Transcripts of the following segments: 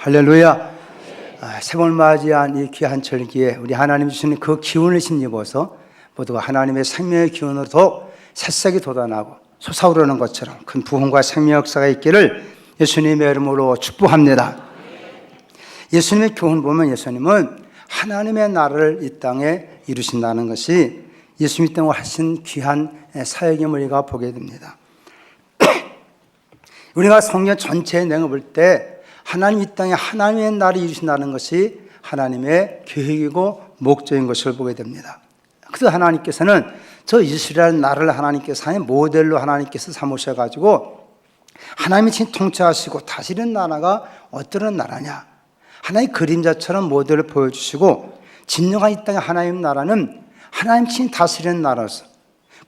할렐루야. 새봄을 맞이한 이 귀한 절기에 우리 하나님 주시는 그 기운을 힘입어서 모두가 하나님의 생명의 기운으로 더 새싹이 돋아나고 솟아오르는 것처럼 큰 부흥과 생명 역사가 있기를 예수님의 이름으로 축복합니다. 예수님의 교훈 보면 예수님은 하나님의 나라를 이 땅에 이루신다는 것이 예수님 때문에 하신 귀한 사역임을 우리가 보게 됩니다. 우리가 성경 전체의 내용을 볼 때 하나님 이 땅에 하나님의 나라를 이루신다는 것이 하나님의 계획이고 목적인 것을 보게 됩니다. 그래서 하나님께서는 저 이스라엘 나라를 하나님께서 하나님 모델로 하나님께서 삼으셔가지고 하나님이 친히 통치하시고 다스리는 나라가 어떤 나라냐, 하나님의 그림자처럼 모델을 보여주시고 진정한 이 땅의 하나님 나라는 하나님 친히 다스리는 나라로서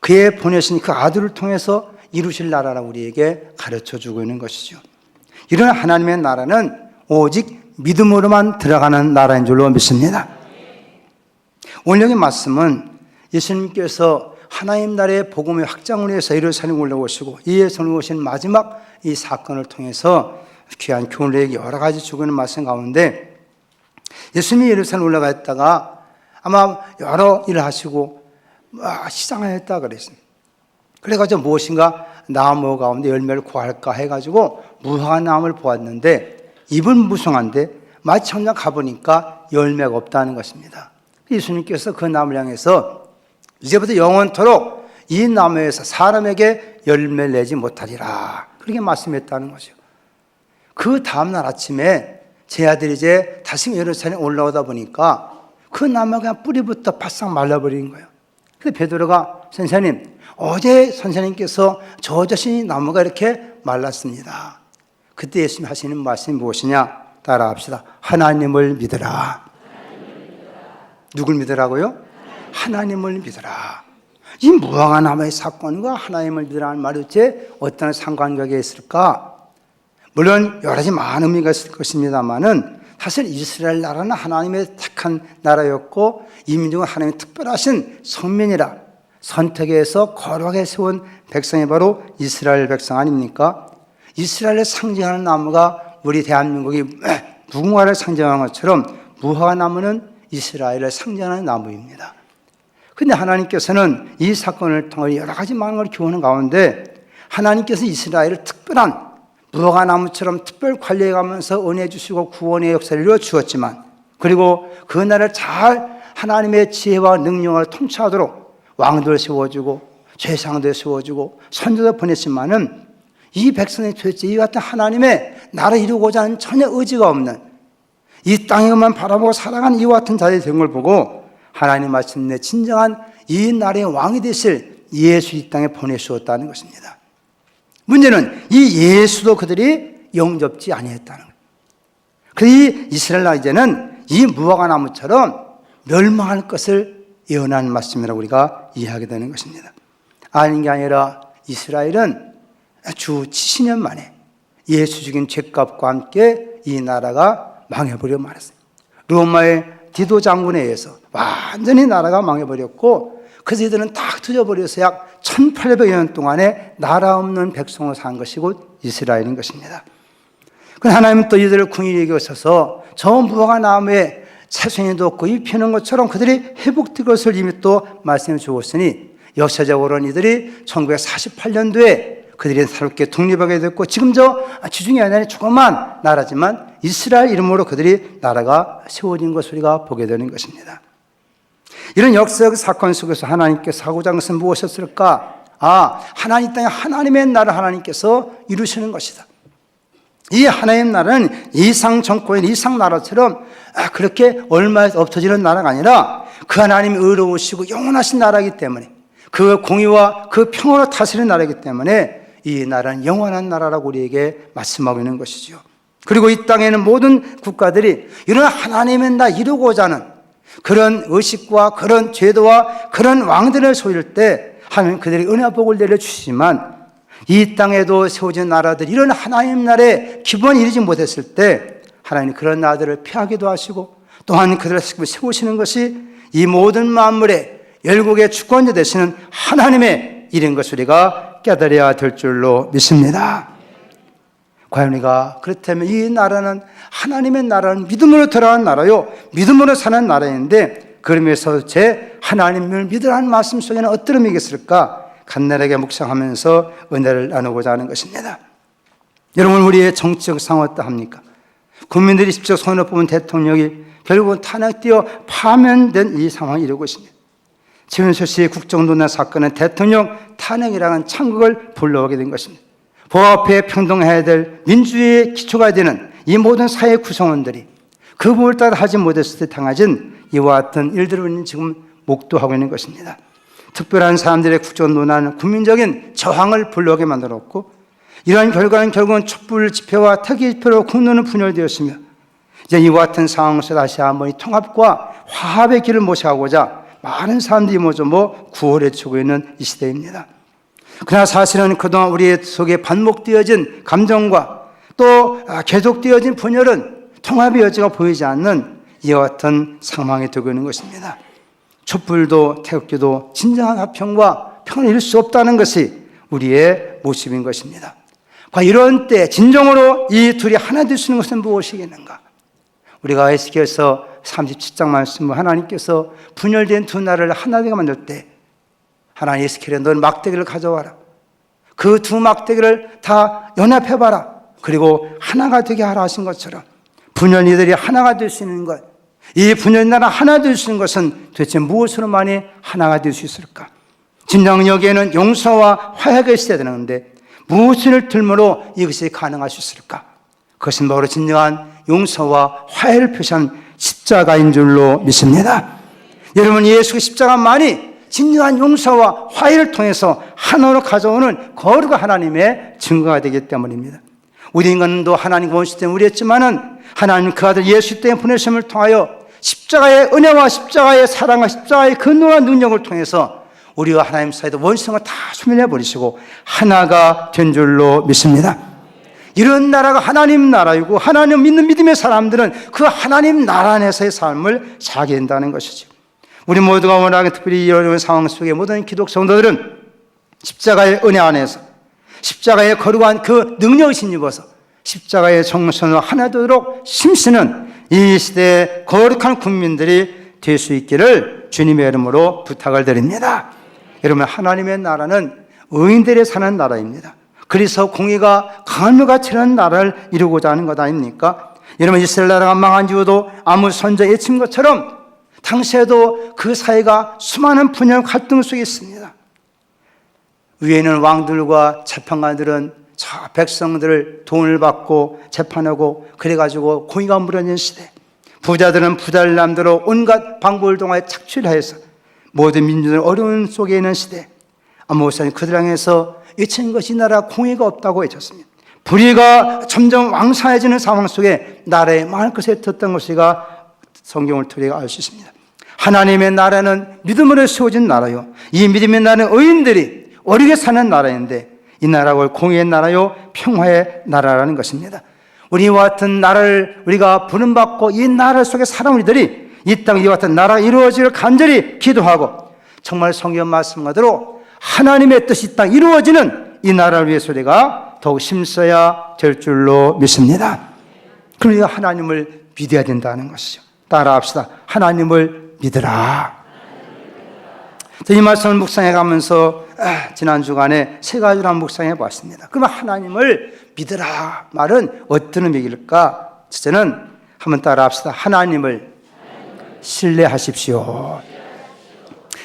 그의 보내신 그 아들을 통해서 이루실 나라라고 우리에게 가르쳐주고 있는 것이죠. 이런 하나님의 나라는 오직 믿음으로만 들어가는 나라인 줄로 믿습니다. 오늘 여기 말씀은 예수님께서 하나님 나라의 복음의 확장을 위해서 예루살렘에 올라오시고 이에서 오신 마지막 이 사건을 통해서 귀한 교훈을 여러 가지 주고 있는 말씀 가운데 예수님이 예루살렘에 올라가 있다가 아마 여러 일을 하시고 시장을 했다 그랬습니다. 그래가지고 무엇인가 나무 가운데 열매를 구할까 해가지고 무화과 나무를 보았는데 잎은 무성한데 마치 현장 가보니까 열매가 없다는 것입니다. 예수님께서 그 나무를 향해서 이제부터 영원토록 이 나무에서 사람에게 열매를 내지 못하리라 그렇게 말씀했다는 거죠. 그 다음날 아침에 제 아들이 이제 다시 예루살렘에 올라오다 보니까 그 나무가 그냥 뿌리부터 바싹 말라버린 거예요. 그래서 베드로가 선생님 어제 선생님께서 저 자신이 나무가 이렇게 말랐습니다. 그때 예수님 하시는 말씀이 무엇이냐? 따라합시다. 하나님을 믿으라. 누굴 믿으라고요? 하나님을 믿으라. 이 무화과 나무의 사건과 하나님을 믿으라는 말이 도대체 어떤 상관관계가 있을까? 물론 여러 가지 많은 의미가 있을 것입니다만은 사실 이스라엘 나라는 하나님의 택한 나라였고 이 민족은 하나님의 특별하신 성민이라 선택해서 거룩하게 세운 백성이 바로 이스라엘 백성 아닙니까? 이스라엘을 상징하는 나무가 우리 대한민국이 무궁화를 상징하는 것처럼 무화과 나무는 이스라엘을 상징하는 나무입니다. 그런데 하나님께서는 이 사건을 통해 여러 가지 많은 걸 교훈하는 가운데 하나님께서 이스라엘을 특별한 무화과 나무처럼 특별 관리해가면서 은혜 주시고 구원의 역사를 이루어 주었지만 그리고 그 나라를 잘 하나님의 지혜와 능력을 통치하도록 왕들 세워주고 제사장들 세워주고 선지자들 보냈지만은 이 백성이 도대체 이 같은 하나님의 나라를 이루고자 하는 전혀 의지가 없는 이 땅에만 바라보고 살아가는 이와 같은 자들이 된 걸 보고 하나님 마침내 진정한 이 나라의 왕이 되실 예수 이 땅에 보내주었다는 것입니다. 문제는 이 예수도 그들이 영접지 아니했다는 거예요. 그래서 이 이스라엘 나라 이제는 이 무화과 나무처럼 멸망할 것을 예언한 말씀이라고 우리가 이해하게 되는 것입니다. 아닌 게 아니라 이스라엘은 주 70년 만에 예수 죽인 죄값과 함께 이 나라가 망해버려 말았습니다. 로마의 디도 장군에 의해서 완전히 나라가 망해버렸고 그래서 이들은 다 흩어져버려서 약 1800년 동안에 나라 없는 백성으로 산 것이 곧 이스라엘인 것입니다. 그런데 하나님은 또 이들을 궁일이 여기셔서 저 무화과 나무에 새송이도 없고 잎 피는 것처럼 그들이 회복될 것을 이미 또 말씀해 주었으니 역사적으로는 이들이 1948년도에 그들이 새롭게 독립하게 됐고 지금 저 지중해 안에 조그만 나라지만 이스라엘 이름으로 그들이 나라가 세워진 것을 우리가 보게 되는 것입니다. 이런 역사적 사건 속에서 하나님께서 하고자 하는 것은 무엇이었을까? 하나님 땅에 하나님의 나라를 하나님께서 이루시는 것이다. 이 하나님 나라는 이상 정권인 이상 나라처럼 그렇게 얼마 없어지는 나라가 아니라 그 하나님이 의로우시고 영원하신 나라이기 때문에 그 공의와 그 평화로 다스리는 나라이기 때문에 이 나라는 영원한 나라라고 우리에게 말씀하고 있는 것이죠. 그리고 이 땅에는 모든 국가들이 이런 하나님의 나라 이루고자 하는 그런 의식과 그런 제도와 그런 왕들을 소유할 때 하나님 그들이 은혜와 복을 내려주시지만 이 땅에도 세워진 나라들 이런 하나님 나라의 기본이 이루지 못했을 때 하나님 그런 나라들을 피하기도 하시고 또한 그들을 세우시는 것이 이 모든 만물의 열국의 주권자 되시는 하나님의 일인 것을 우리가 깨달아야 될 줄로 믿습니다. 과연 우리가 그렇다면 이 나라는 하나님의 나라는 믿음으로 들어간 나라요, 믿음으로 사는 나라인데, 그러면서 제 하나님을 믿으라는 말씀 속에는 어떤 의미가 있을까 간단하게 묵상하면서 은혜를 나누고자 하는 것입니다. 여러분, 우리의 정치적 상황 어떠합니까? 국민들이 직접 손을 뽑은 대통령이 결국은 탄핵되어 파면된 이 상황이 이루고 있습니다. 최은수 씨의 국정논란 사건은 대통령 탄핵이라는 창극을 불러오게 된 것입니다. 법 앞에 평등해야 될 민주주의의 기초가 되는 이 모든 사회 구성원들이 그 법을 따라 하지 못했을 때 당하진 이와 같은 일들을 우리는 지금 목도하고 있는 것입니다. 특별한 사람들의 국정논란은 국민적인 저항을 불러오게 만들었고, 이러한 결과는 결국은 촛불 집회와 특위 집회로 국론은 분열되었으며, 이제 이와 같은 상황에서 다시 한번 이 통합과 화합의 길을 모셔가고자 많은 사람들이 모두 구호를 치고 있는 이 시대입니다. 그러나 사실은 그동안 우리 속에 반복되어진 감정과 또 계속되어진 분열은 통합의 여지가 보이지 않는 이와 같은 상황에 두고 있는 것입니다. 촛불도 태극기도 진정한 화평과 평안을 이룰 수 없다는 것이 우리의 모습인 것입니다. 이런 때 진정으로 이 둘이 하나 될 수 있는 것은 무엇이겠는가? 우리가 에스겔서 37장 말씀을 하나님께서 분열된 두 나라를 하나 되게 만들 때 하나님 에스겔에 너는 막대기를 가져와라. 그 두 막대기를 다 연합해봐라. 그리고 하나가 되게 하라 하신 것처럼 분열이들이 하나가 될 수 있는 것, 이 분열 나라 하나 될 수 있는 것은 도대체 무엇으로만이 하나가 될 수 있을까? 진정 여기에는 용서와 화해가 있어야 되는데 무엇을 들므로 이것이 가능할 수 있을까? 그것은 바로 진정한 용서와 화해를 표시한 십자가인 줄로 믿습니다. 여러분, 예수의 십자가만이 진정한 용서와 화해를 통해서 하나로 가져오는 거룩한 하나님의 증거가 되기 때문입니다. 우리 인간도 하나님과 원수 때문에 우리였지만은 하나님 그 아들 예수 때문에 보내심을 통하여 십자가의 은혜와 십자가의 사랑과 십자가의 근원과 능력을 통해서 우리와 하나님 사이도 원수성을 다 소멸해 버리시고 하나가 된 줄로 믿습니다. 이런 나라가 하나님 나라이고 하나님 믿는 믿음의 사람들은 그 하나님 나라 안에서의 삶을 살게 된다는 것이죠. 우리 모두가 원하는 특별히 이런 상황 속에 모든 기독 성도들은 십자가의 은혜 안에서 십자가의 거룩한 그 능력을 힘입어서 십자가의 정선으로 하나 되도록 힘쓰는 이 시대의 거룩한 국민들이 될 수 있기를 주님의 이름으로 부탁을 드립니다. 여러분, 하나님의 나라는 의인들이 사는 나라입니다. 그래서 공의가 강함과 같이 하는 나라를 이루고자 하는 것 아닙니까? 여러분, 이스라엘 나라가 망한 이유도 아무 선자 예친 것처럼 당시에도 그 사회가 수많은 분열 갈등 속에 있습니다. 위에는 왕들과 재판관들은 저 백성들을 돈을 받고 재판하고 그래가지고 공의가 무너진 시대, 부자들은 부자를 남대로 온갖 방법을 통하여 착취를 해서 모든 민주들 어려운 속에 있는 시대, 아모스는 그들 향해서 이친 것이 나라 공의가 없다고 외쳤습니다. 불의가 점점 왕성해지는 상황 속에 나라의 망할 것에 떴던 것이가 성경을 통해 알 수 있습니다. 하나님의 나라는 믿음으로 세워진 나라요, 이 믿음의 나라는 의인들이 어리게 사는 나라인데 이 나라가 공의의 나라요 평화의 나라라는 것입니다. 우리와 같은 나라를 우리가 부름받고 이 나라 속에 살아온 우리들이 이 땅 이와 같은 나라가 이루어지기를 간절히 기도하고 정말 성경 말씀과대로 하나님의 뜻이 이 땅 이루어지는 이 나라를 위해서 우리가 더욱 힘써야 될 줄로 믿습니다. 그럼 우리가 하나님을 믿어야 된다는 것이죠. 따라합시다. 하나님을 믿으라. 이 말씀을 묵상해 가면서 지난 주간에 세 가지로 한번 묵상해 봤습니다. 그러면 하나님을 믿으라 말은 어떤 의미일까? 첫째는 한번 따라합시다. 하나님을 신뢰하십시오.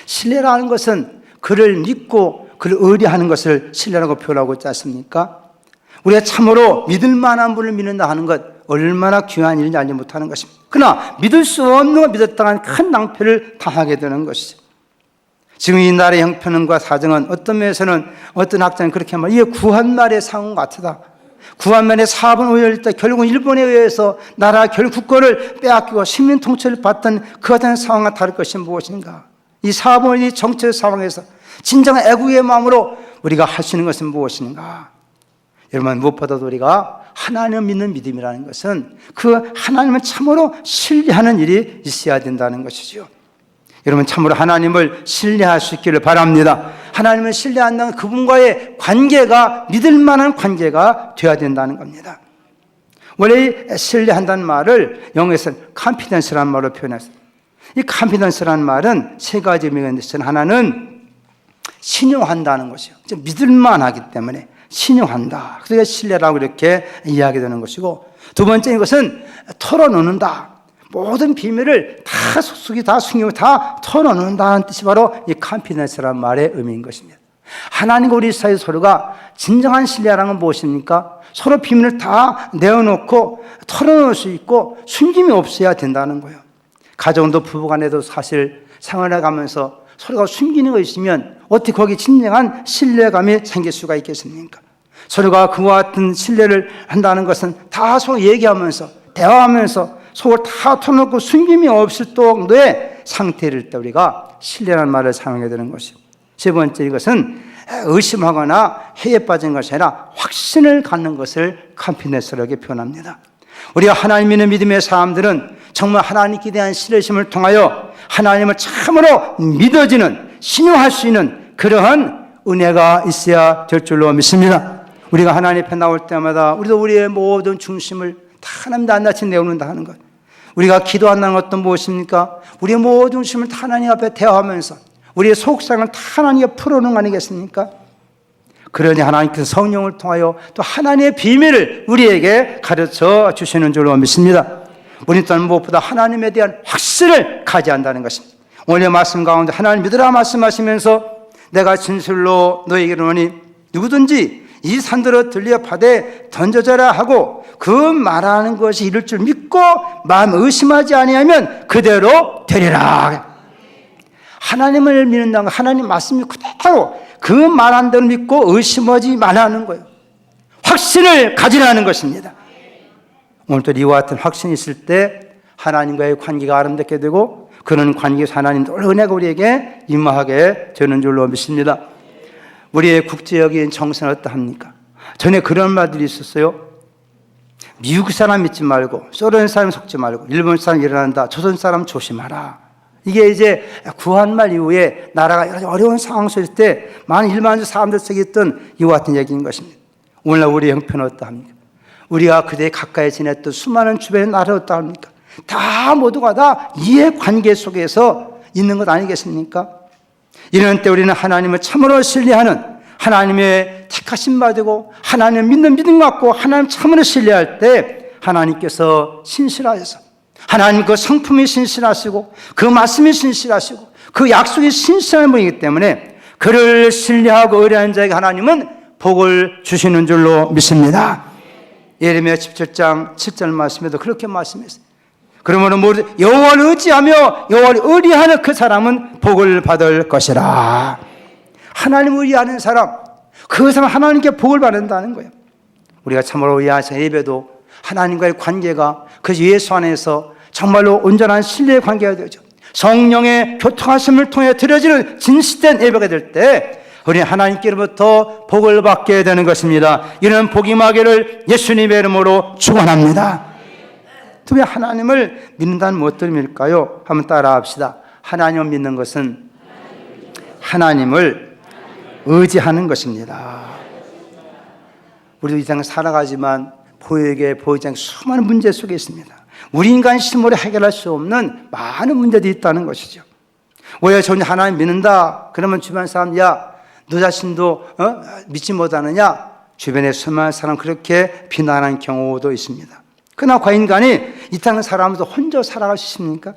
신뢰라는 것은 그를 믿고 그를 의뢰하는 것을 신뢰라고 표현하고 있지 않습니까? 우리가 참으로 믿을 만한 분을 믿는다 하는 것 얼마나 귀한 일인지 알지 못하는 것입니다. 그러나 믿을 수 없는 걸 믿었다간 큰 낭패를 당하게 되는 것이죠. 지금 이 나라의 형편과 사정은 어떤 면에서는 어떤 학자는 그렇게 말해요. 이게 구한말의 상황 같다. 구한말의 4번 오열 때 결국은 일본에 의해서 나라 결국 국권을 빼앗기고 식민 통치를 받던 그 같은 상황과 다를 것이 무엇인가? 이 4번의 정치적 상황에서 진정한 애국의 마음으로 우리가 할 수 있는 것은 무엇인가? 여러분, 무엇보다도 우리가 하나님을 믿는 믿음이라는 것은 그 하나님을 참으로 신뢰하는 일이 있어야 된다는 것이죠. 여러분, 참으로 하나님을 신뢰할 수 있기를 바랍니다. 하나님을 신뢰한다는 그분과의 관계가 믿을 만한 관계가 되어야 된다는 겁니다. 원래 신뢰한다는 말을 영어에서는 confidence라는 말로 표현했어요. 이 confidence라는 말은 세 가지 의미가 있는데, 하나는 신용한다는 것이요. 믿을 만하기 때문에 신용한다. 그래서 신뢰라고 이렇게 이야기되는 것이고, 두 번째 이것은 털어놓는다. 모든 비밀을 다 속속이 다 숨기고 다 털어놓는다는 뜻이 바로 이 confidence라는 말의 의미인 것입니다. 하나님과 우리 사이 서로가 진정한 신뢰라는 건 무엇입니까? 서로 비밀을 다 내어놓고 털어놓을 수 있고 숨김이 없어야 된다는 거예요. 가정도 부부간에도 사실 생활해 가면서 서로가 숨기는 거 있으면 어떻게 거기 진정한 신뢰감이 생길 수가 있겠습니까? 서로가 그와 같은 신뢰를 한다는 것은 다 서로 얘기하면서 대화하면서 속을 다 털어놓고 숨김이 없을 정도의 상태일 때 우리가 신뢰라는 말을 사용해야 되는 것이고, 세 번째 이것은 의심하거나 해에 빠진 것이 아니라 확신을 갖는 것을 컨피던스라고 표현합니다. 우리가 하나님 믿는 믿음의 사람들은 정말 하나님께 대한 신뢰심을 통하여 하나님을 참으로 믿어지는, 신용할 수 있는 그러한 은혜가 있어야 될 줄로 믿습니다. 우리가 하나님 앞에 나올 때마다 우리도 우리의 모든 중심을 다 하나님 낱낱이 내어놓는다 하는 것. 우리가 기도한다는 것도 무엇입니까? 우리의 모든 중심을 다 하나님 앞에 대화하면서 우리의 속상을 다 하나님께 풀어놓는 거 아니겠습니까? 그러니 하나님께서 성령을 통하여 또 하나님의 비밀을 우리에게 가르쳐 주시는 줄로 믿습니다. 우리 또한 무엇보다 하나님에 대한 확신을 가져야 한다는 것입니다. 오늘 말씀 가운데 하나님 믿으라 말씀하시면서 내가 진실로 너에게 이르노니 누구든지 이 산들을 들려 바다에 던져져라 하고 그 말하는 것이 이룰 줄 믿고 마음 의심하지 아니하면 그대로 되리라. 하나님을 믿는다는 건 하나님 말씀이 그대로 그 말한 대로 믿고 의심하지 말라는 거예요. 확신을 가지라는 것입니다. 오늘도 이와 같은 확신이 있을 때 하나님과의 관계가 아름답게 되고 그런 관계에서 하나님 늘 은혜가 우리에게 임하게 되는 줄로 믿습니다. 우리의 국제적인 정세는 어떠합니까? 전에 그런 말들이 있었어요. 미국 사람 믿지 말고 소련 사람 속지 말고 일본 사람 일어난다, 조선 사람 조심하라. 이게 이제 구한말 이후에 나라가 어려운 상황 속일 때 많은 일반적 사람들 속에 있던 이와 같은 얘기인 것입니다. 오늘날 우리의 형편은 어떠합니까? 우리가 그대 가까이 지냈던 수많은 주변의 나라는 어떠합니까? 다 모두가 다 이해관계 속에서 있는 것 아니겠습니까? 이런 때 우리는 하나님을 참으로 신뢰하는, 하나님의 택하신 바 되고 하나님을 믿는 믿음 갖고 하나님 참으로 신뢰할 때 하나님께서 신실하셔서 하나님 그 성품이 신실하시고 그 말씀이 신실하시고 그 약속이 신실한 분이기 때문에 그를 신뢰하고 의뢰하는 자에게 하나님은 복을 주시는 줄로 믿습니다. 예레미야 17장 7절 말씀에도 그렇게 말씀했어요. 그러므로 여호와를 의지하며 여호와를 의리하는 그 사람은 복을 받을 것이라. 하나님을 의리하는 사람, 그 사람 하나님께 복을 받는다는 거예요. 우리가 참으로 의하신 예배도 하나님과의 관계가 그 예수 안에서 정말로 온전한 신뢰의 관계가 되죠. 성령의 교통하심을 통해 드려지는 진실된 예배가 될 때 우리 하나님께로부터 복을 받게 되는 것입니다. 이런 복이 임하기를 예수님의 이름으로 축원합니다. 왜 하나님을 믿는다는 무엇을 믿을까요? 한번 따라합시다. 하나님을 믿는 것은 하나님을 의지하는 것입니다. 우리도 이 세상을 살아가지만 보이지 않는 수많은 문제 속에 있습니다. 우리 인간 심으로 해결할 수 없는 많은 문제들이 있다는 것이죠. 왜 저 하나님 믿는다 그러면 주변 사람, 야, 너 자신도 믿지 못하느냐? 주변에 수많은 사람 그렇게 비난하는 경우도 있습니다. 그러나 과연 인간이 이 땅 살아가면서 혼자 살아갈 수 있습니까?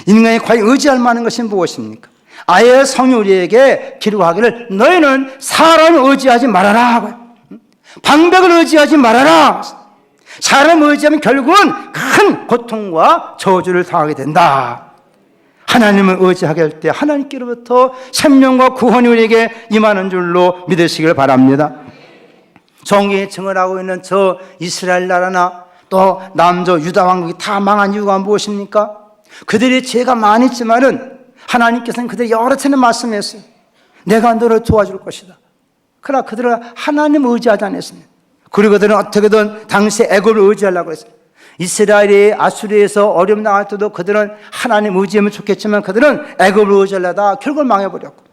인간이 과연 의지할 만한 것이 무엇입니까? 아예 성이 우리에게 기록하기를 너희는 사람을 의지하지 말아라 하고요. 방백을 의지하지 말아라. 사람을 의지하면 결국은 큰 고통과 저주를 당하게 된다. 하나님을 의지하게 할 때 하나님께로부터 생명과 구원이 우리에게 임하는 줄로 믿으시길 바랍니다. 성경에 증언하고 있는 저 이스라엘 나라나 또 남조 유다 왕국이 다 망한 이유가 무엇입니까? 그들이 죄가 많이 있지만은 하나님께서는 그들이 여러 차례 말씀했어요. 내가 너를 도와줄 것이다. 그러나 그들은 하나님을 의지하지 않았습니다. 그리고 그들은 어떻게든 당시 애굽을 의지하려고 했어요. 이스라엘이 아수리에서 어려움 당할 때도 그들은 하나님 의지하면 좋겠지만 그들은 애굽을 의지하려다 결국 망해버렸고,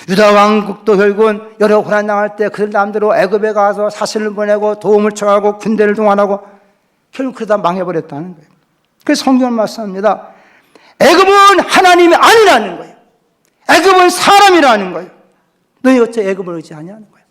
유다 왕국도 결국은 여러 고난 당할 때 그 남대로 애굽에 가서 사신을 보내고 도움을 청하고 군대를 동원하고 결국 그러다 망해버렸다는 거예요. 그래서 성경은 말씀합니다. 애굽은 하나님이 아니라는 거예요. 애굽은 사람이라는 거예요. 너희 어째 애굽을 의지하냐는 거예요.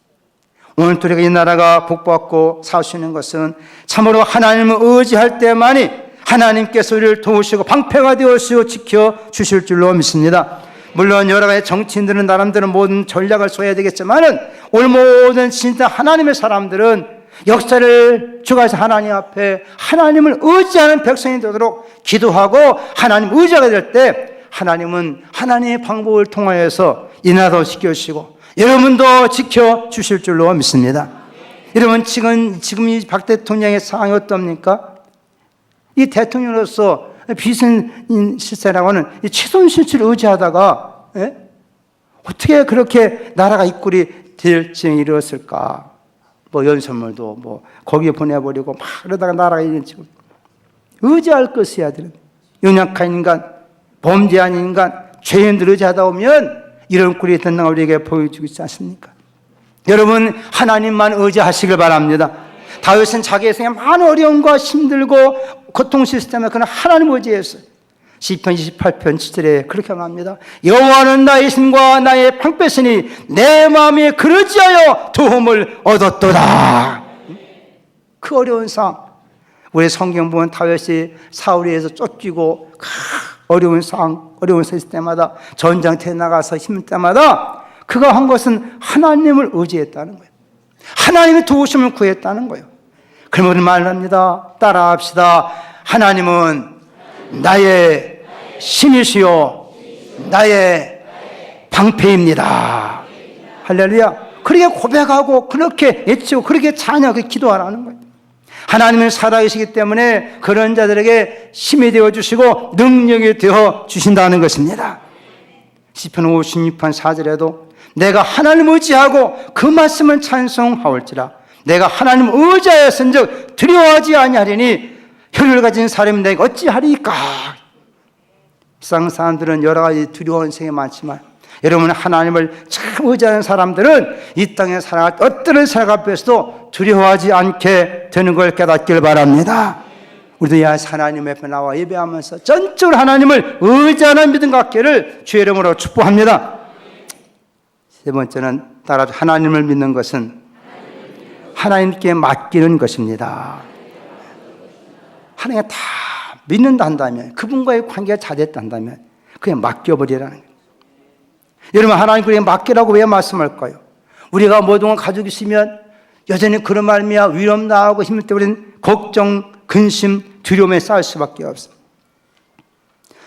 오늘 우리가 이 나라가 복받고 살 수 있는 것은 참으로 하나님을 의지할 때만이 하나님께서 우리를 도우시고 방패가 되어주시고 지켜주실 줄로 믿습니다. 물론 여러 가지 정치인들은 나름대로 모든 전략을 써야 되겠지만은 오늘 모든 진짜 하나님의 사람들은 역사를 주관해서 하나님 앞에 하나님을 의지하는 백성이 되도록 기도하고 하나님 의지가 될 때 하나님은 하나님의 방법을 통하여서 이 나라도 지켜주시고 여러분도 지켜주실 줄로 믿습니다. 여러분 지금 이 박 대통령의 상황이 어떻습니까? 이 대통령으로서 비선 실세라고는 최순실을 의지하다가 어떻게 그렇게 나라가 이 꼴이 될 지경이 이르렀을까? 뭐 연설물도 뭐 거기에 보내버리고 막 그러다가 나라가 이런 지금 의지할 것이야 되는 연약한 인간, 범죄한 인간, 죄인들 의지하다 보면 이런 꼴이 된다는 걸 우리에게 보여주고 있지 않습니까? 여러분 하나님만 의지하시길 바랍니다. 다윗은 자기의 생에 많은 어려움과 힘들고 고통 시스템에 그는 하나님 의지했어요. 시편 28편 7절에 그렇게 말합니다. 여호와는 나의 힘과 나의 방패시니 내 마음에 그러지하여 도움을 얻었도다. 그 어려운 상황, 우리 성경 보면 다윗이 사울에서 쫓기고 어려운 상황, 어려운 세실 때마다 전장터에 나가서 힘들 때마다 그가 한 것은 하나님을 의지했다는 거예요. 하나님의 도우심을 구했다는 거예요. 그러면 말합니다. 따라합시다. 하나님은 나의 신이시요 나의 방패입니다. 할렐루야. 그렇게 고백하고 그렇게 외치고 그렇게 찬양하고 기도하라는 거예요. 하나님은 살아계시기 때문에 그런 자들에게 힘이 되어주시고 능력이 되어주신다는 것입니다. 시편 56편 4절에도 내가 하나님을 의지하고 그 말씀을 찬송하올지라 내가 하나님을 의지하였은즉 두려워하지 아니하리니 혈을 가진 사람이 내가 어찌하리까. 세상 사람들은 여러 가지 두려운 생이 많지만 여러분 하나님을 참 의지하는 사람들은 이 땅에 살아갈 어떤 생각 앞에서도 두려워하지 않게 되는 걸 깨닫길 바랍니다. 우리도 하나님 앞에 나와 예배하면서 전적으로 하나님을 의지하는 믿음 갖기를 주의 이름으로 축복합니다. 세 번째는 따라 하나님을 믿는 것은 하나님께 맡기는 것입니다. 하나님께 다 믿는다 한다면 그분과의 관계가 잘 됐다 한다면 그냥 맡겨버리라는 거예요. 여러분 하나님께 맡기라고 왜 말씀할까요? 우리가 모든 걸 가지고 있으면 여전히 그런 말미야 위험 나하고 힘들 때 우리는 걱정, 근심, 두려움에 쌓일 수밖에 없습니다.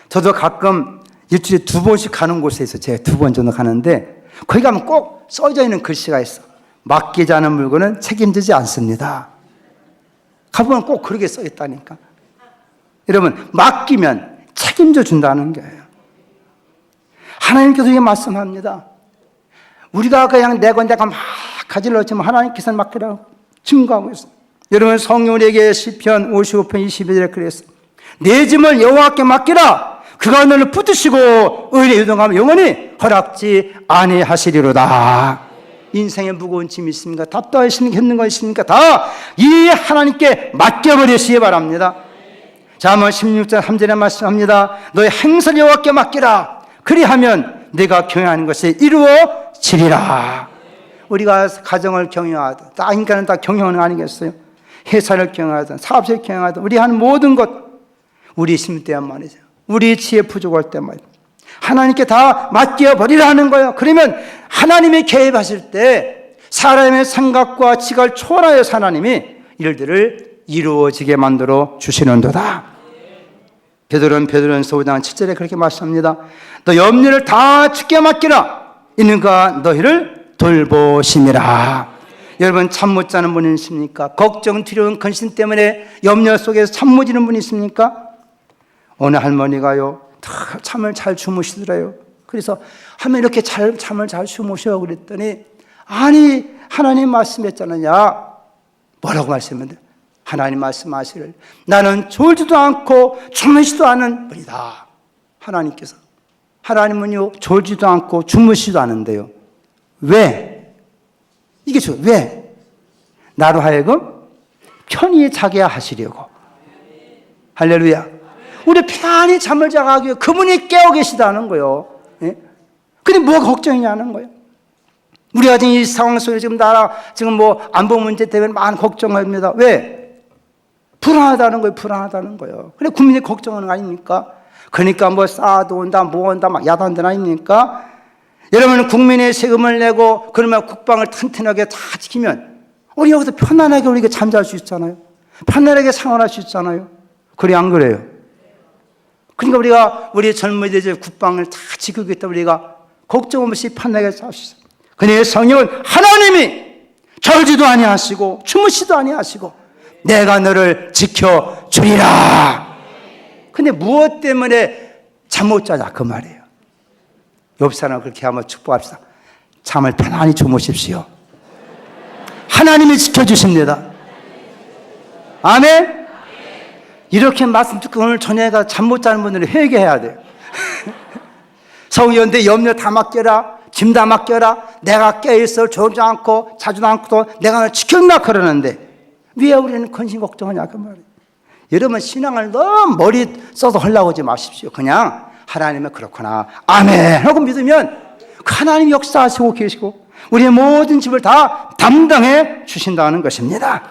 저도 가끔 일주일에 2번씩 가는 곳에 있어요. 제가 2번 정도 가는데 거기 가면 꼭 써져 있는 글씨가 있어. 맡기지 않은 물건은 책임지지 않습니다. 가보면 꼭 그렇게 써 있다니까. 여러분 맡기면 책임져 준다는 거예요. 하나님께서 이게 말씀합니다. 우리가 그냥 내가 막 가지려 했지만 하나님께서는 맡기라고 증거하고 있어요. 여러분 성경 우리에게 시편 55편 22절에 그랬어요. 내 짐을 여호와께 맡기라. 그가 너를 붙드시고 의인의 유동하면 영원히 허락지 아니하시리로다. 인생에 무거운 짐이 있습니까? 답답하시는 힘든 거 있습니까? 다 이 하나님께 맡겨버리시기 바랍니다. 자, 한번 16절 3절에 말씀합니다. 너의 행사를 여호와께 맡기라. 그리하면 내가 경영하는 것이 이루어지리라. 우리가 가정을 경영하든 다 인간은 다 경영하는 거 아니겠어요? 회사를 경영하든 사업을 경영하든 우리 하는 모든 것 우리 힘 때만 말이죠. 우리 지혜 부족할 때 말이죠. 하나님께 다 맡겨버리라는 거예요. 그러면 하나님이 개입하실 때 사람의 생각과 지각을 초월하여서 하나님이 일들을 이루어지게 만들어 주시는도다. 베드로는 5장 7절에 그렇게 말씀합니다. 너 염려를 다 주께 맡기라. 이는 그가 너희를 돌보심이라. 여러분 잠 못 자는 분이 있습니까? 걱정, 두려움, 근심 때문에 염려 속에서 잠 못 이루는 분이 있습니까? 어느 할머니가요 잠을 잘 주무시더래요. 그래서 하면 이렇게 잠을 잘 주무셔 그랬더니 아니 하나님 말씀했잖느냐. 뭐라고 말씀했는데 하나님 말씀하시를 나는 졸지도 않고 주무시도 않은 분이다. 하나님은요, 졸지도 않고 주무시지도 않은데요. 왜? 이게 왜? 나로 하여금 편히 자게 하시려고. 할렐루야. 우리 편안히 잠을 자가기 위해 그분이 깨어 계시다는 거예요. 예? 근데 뭐가 걱정이냐는 거예요. 우리가 지금 이 상황 속에 지금 지금 뭐 안보 문제 때문에 많은 걱정합니다. 왜? 불안하다는 거예요. 불안하다는 거예요. 그래 국민이 걱정하는 거 아닙니까? 그러니까 뭐 쌓아도 온다, 뭐 온다, 막 야단들 아닙니까? 여러분 국민의 세금을 내고 그러면 국방을 튼튼하게 다 지키면 우리 여기서 편안하게 우리가 잠잘 수 있잖아요. 편안하게 생활할 수 있잖아요. 그래 안 그래요? 그러니까 우리가 우리 젊은이들 국방을 다 지키겠다 우리가 걱정 없이 편하게 살 수 있어요. 그런데 성령은 하나님이 졸지도 아니하시고 주무시도 아니하시고 내가 너를 지켜주리라. 근데 무엇 때문에 잠 못 자냐 그 말이에요. 옆 사람 그렇게 한번 축복합시다. 잠을 편안히 주무십시오. 하나님이 지켜주십니다. 아멘. 이렇게 말씀 듣고 오늘 저녁에 잠 못 자는 분들은 회개해야 돼요. 성령한테 염려 다 맡겨라, 짐 다 맡겨라, 내가 깨어있어 졸지 않고 자주도 않고도 내가 널 지킨다 그러는데 왜 우리는 근심 걱정하냐 그 말이에요. 여러분 신앙을 너무 머리 써서 하려고 하지 마십시오. 그냥 하나님은 그렇구나 아멘 하고 믿으면 그 하나님 역사하시고 계시고 우리의 모든 짐을 다 담당해 주신다는 것입니다.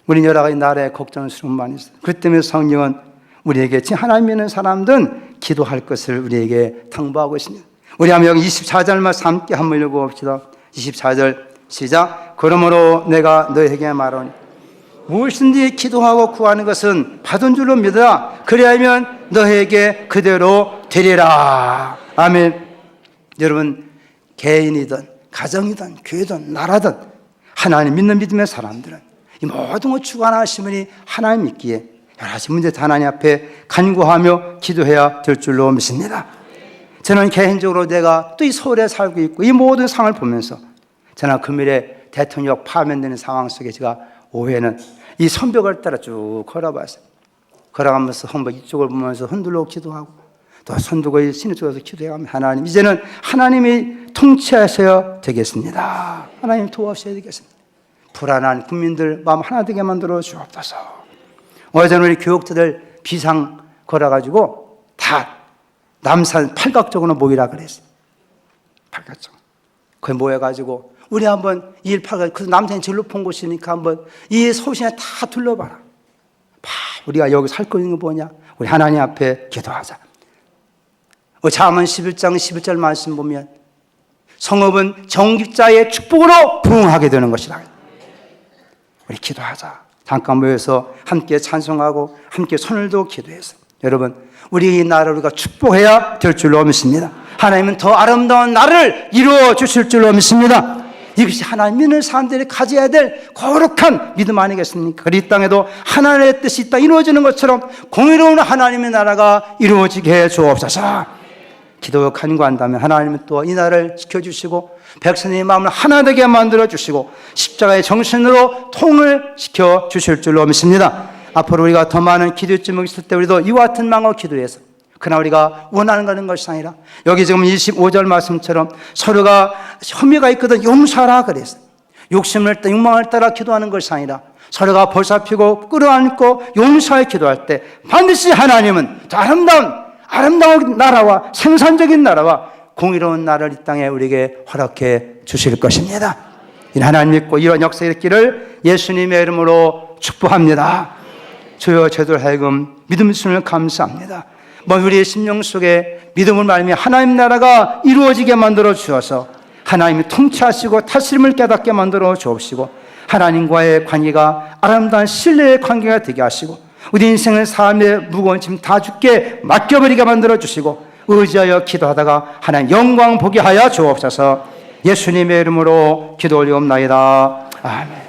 우리 여러 가지 나라의 걱정스러운 많이 있어요. 그 때문에 성령은 우리에게 지금 하나님 믿는 사람들은 기도할 것을 우리에게 당부하고 있습니다. 우리 한번 여기 24절 말씀 함께 한번 읽어봅시다. 24절 시작. 그러므로 내가 너에게 말하노니 무엇이든지 기도하고 구하는 것은 받은 줄로 믿으라. 그리하면 너에게 그대로 되리라. 아멘. 여러분 개인이든 가정이든 교회든 나라든 하나님 믿는 믿음의 사람들은 이 모든 것 주관하신 분이 하나님 믿기에 여러 가지 문제 하나님 앞에 간구하며 기도해야 될 줄로 믿습니다. 저는 개인적으로 내가 또 이 서울에 살고 있고 이 모든 상황을 보면서 저는 금일에 대통령 파면되는 상황 속에 제가 오후에는 이 선벽을 따라 쭉 걸어봤어요. 걸어가면서 한번 이쪽을 보면서 흔들러 기도하고 또 손두고 신의 쪽에서 기도해가면 하나님 이제는 하나님이 통치하셔야 되겠습니다. 하나님 도와주셔야 되겠습니다. 불안한 국민들 마음 하나 되게 만들어 주옵소서. 어제는 우리 교육자들 비상 걸어가지고 다 남산 팔각정으로 모이라 그랬어요. 팔각정. 거기 모여가지고 우리 한번 이 일팔각 그 남산이 제일 높은 곳이니까 한번 이 소신에 다 둘러봐라. 우리가 여기 살 거 있는 거 뭐냐? 우리 하나님 앞에 기도하자. 잠언 11장 11절 말씀 보면 성읍은 정직자의 축복으로 부흥하게 되는 것이다. 우리 기도하자. 잠깐 모여서 함께 찬송하고 함께 손을 도 기도해서 여러분 우리 이 나라를 우리가 축복해야 될 줄로 믿습니다. 하나님은 더 아름다운 나라를 이루어 주실 줄로 믿습니다. 이것이 하나님 믿는 사람들이 가져야 될 거룩한 믿음 아니겠습니까? 이 땅에도 하나님의 뜻이 있다 이루어지는 것처럼 공의로운 하나님의 나라가 이루어지게 해 주옵소서. 기도 간구한다면 하나님은 또 이 나라를 지켜주시고 백성의 마음을 하나 되게 만들어주시고 십자가의 정신으로 통을 시켜주실 줄로 믿습니다. 앞으로 우리가 더 많은 기도의 제목이 있을 때 우리도 이와 같은 마음으로 기도해서 그러나 우리가 원하는 것이 아니라 여기 지금 25절 말씀처럼 서로가 혐의가 있거든 용서하라 그랬어요. 욕심을 따라 욕망을 따라 기도하는 것이 아니라 서로가 보살피고 끌어안고 용서해 기도할 때 반드시 하나님은 아름다운 나라와 생산적인 나라와 공의로운 나라를 이 땅에 우리에게 허락해 주실 것입니다. 하나님 믿고 이런 역사의 있기를 예수님의 이름으로 축복합니다. 주여 저희들 하여금 믿음 주시는 감사합니다. 우리의 심령 속에 믿음을 말미암아 하나님 나라가 이루어지게 만들어 주셔서 하나님이 통치하시고 다스림을 깨닫게 만들어 주옵시고 하나님과의 관계가 아름다운 신뢰의 관계가 되게 하시고 우리 인생의 삶의 무거운 짐 다 주께 맡겨버리게 만들어 주시고 의지하여 기도하다가 하나님 영광 보게 하여 주옵소서. 예수님의 이름으로 기도 올리옵나이다. 아멘.